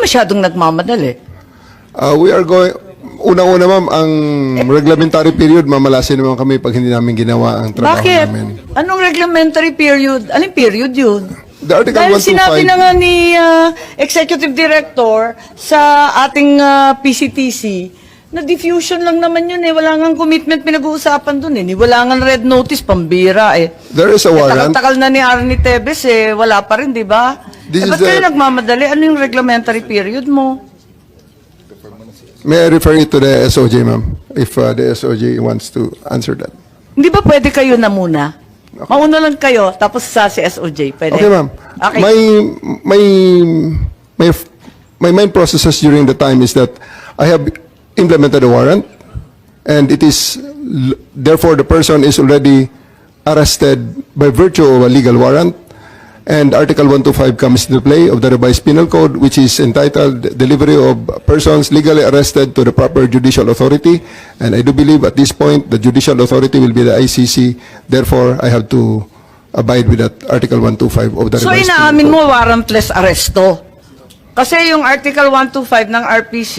masyadong nagmamadali. We are going, unang-una ma'am, ang reglementary period, mamalasin naman kami pag hindi namin ginawa ang trabaho Bakit? namin. Anong reglementary period? Anong period yun? The Article Dahil 125 sinabi na nga ni Executive Director sa ating PCTC, na diffusion lang naman yun eh. Wala nga commitment pinag-uusapan dun eh. Wala nga red notice, pambira eh. There is a warrant. Takal-takal na ni Arnie Tevez eh. Wala pa rin, di ba? This Ba't is kayo the- nagmamadali? Ano yung reglementary period mo? May I refer you to the SOJ, ma'am, if the SOJ wants to answer that. Hindi ba pwede kayo na muna? Mauna lang kayo, tapos sa si SOJ. Pwede? Okay, ma'am. Okay. My main processes during the time is that I have implemented a warrant, and it is therefore the person is already arrested by virtue of a legal warrant, and Article 125 comes into play of the revised penal code, which is entitled delivery of persons legally arrested to the proper judicial authority, and I do believe at this point the judicial authority will be the ICC. Therefore, I have to abide with that Article 125 of the So revised inaamin penal mo code. warrantless arresto. Kasi yung Article 125 ng RPC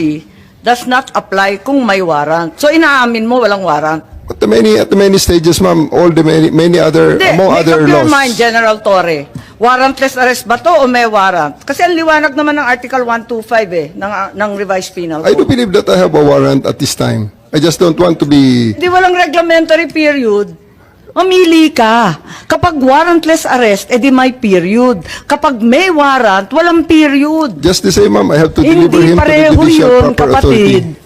does not apply kung may warrant. So inaamin mo walang warrant. At the many stages, ma'am, all the many other, Hindi, among make other up your laws. mind, General Torre. Warrantless arrest ba to o may warrant? Kasi ang liwanag naman ng Article 125 eh, ng revised penal I do code. believe that I have a warrant at this time. I just don't want to be... Hindi walang reglementary period. Mamili ka. Kapag warrantless arrest, edi may period. Kapag may warrant, walang period. Just the same, ma'am, I have to deliver Hindi him to the pareho judicial yun, proper authority. kapatid.